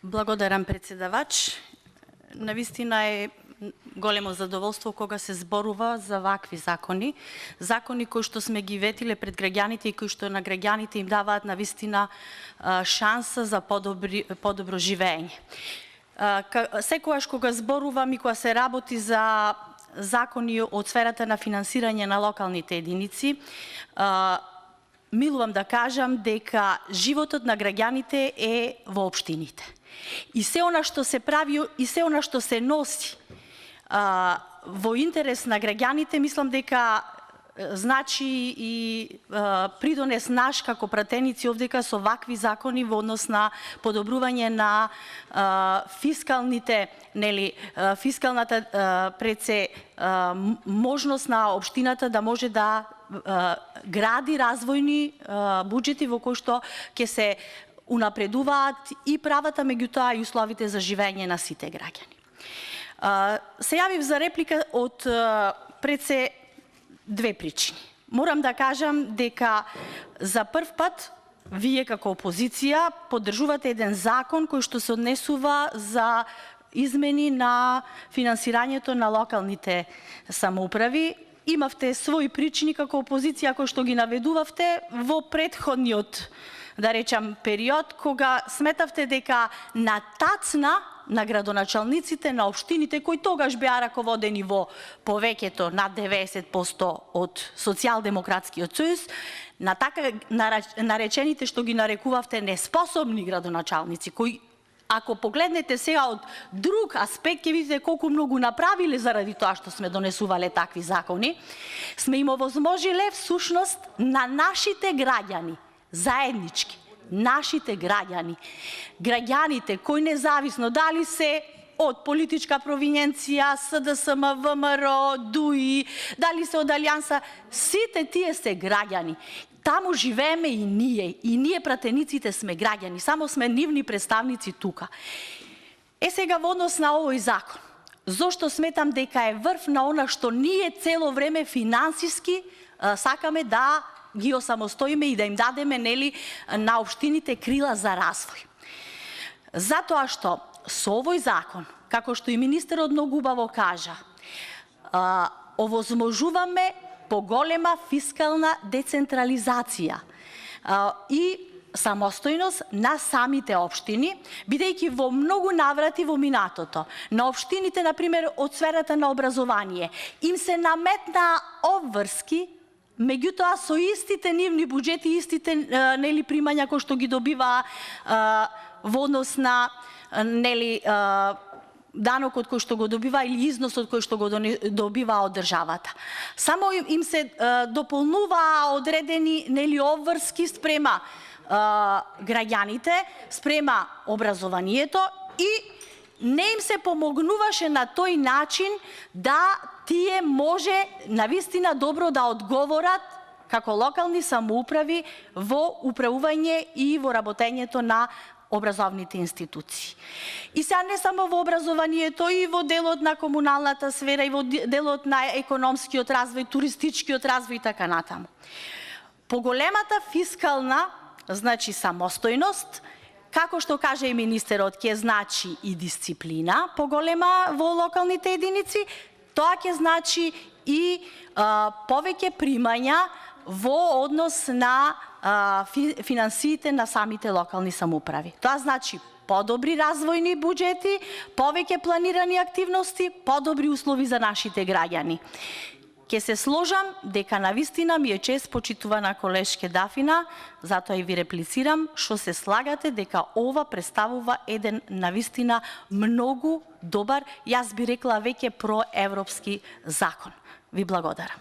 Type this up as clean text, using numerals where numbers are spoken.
Благодарам, председавач. Навистина е големо задоволство кога се зборува за вакви закони. Закони кои што сме ги ветиле пред граѓаните и кои што на граѓаните им даваат навистина шанса за подобро живење. Секогаш кога зборувам и кога се работи за закони од сферата на финансирање на локалните единици, милувам да кажам дека животот на граѓаните е во општините. И се она што се прави и се она што се носи во интерес на граѓаните, мислам дека значи и придонес наш како пратеници овдека со вакви закони во однос на подобрување на фискалната можност на општината да може да гради развојни буџети во кои што ќе се унапредуваат и правата, меѓутоа и условите за живење на сите граѓани. Се јавив за реплика од пред се две причини. Морам да кажам дека за прв пат вие како опозиција поддржувате еден закон кој што се однесува за измени на финансирањето на локалните самоуправи. Имавте своји причини како опозиција кои што ги наведувавте во претходниот, да речам, период, кога сметавте дека на тацна на градоначалниците на општините кои тогаш беа раководени во повеќето над 90% од Социјалдемократскиот сојуз, на така наречените што ги нарекувавте неспособни градоначалници, кои ако погледнете сега од друг аспект, ќе видите колку многу направиле заради тоа што сме донесувале такви закони, сме им овозможиле всушност на нашите граѓани, заеднички, нашите граѓани, граѓаните кои независно дали се од политичка провиненција, СДСМ, ВМРО, ДУИ, дали се од Алијанса, сите тие се граѓани. Таму живееме и ние пратениците сме граѓани, само сме нивни представници тука. Сега во однос на овој закон, зошто сметам дека е врв на она што ние цело време финансиски сакаме да ги осамостоиме и да им дадеме на општините крила за развој. Затоа што со овој закон, како што и министерот многу убаво кажа, овозможуваме поголема фискална децентрализација и самостојност на самите општини, бидејќи во многу наврати во минатото на општините, например, од сферата на образование, им се наметна обврски, меѓутоа со истите нивни буџети, истите примања кои што ги добива во однос на данокот кој што го добива или износот кој што го добива од државата. Само им се дополнуваа одредени обврски спрема граѓаните, спрема образованието и не им се помогнуваше на тој начин да тие може навистина добро да одговорат како локални самоуправи во управување и во работењето на образовните институции. И сега не само во образованието, и во делот на комуналната сфера, и во делот на економскиот развој, туристичкиот развој и така натаму. Поголемата фискална, значи самостојност, како што каже и министерот, ќе значи и дисциплина поголема во локалните единици, тоа ќе значи и повеќе примања во однос на финансиите на самите локални самоуправи. Тоа значи подобри развојни буџети, повеќе планирани активности, подобри услови за нашите граѓани. Ке се сложам дека навистина ми е чест, почитувана колешке Дафина, затоа и ви реплицирам, што се слагате дека ова представува еден навистина многу добар, јас би рекла веќе проевропски закон. Ви благодарам.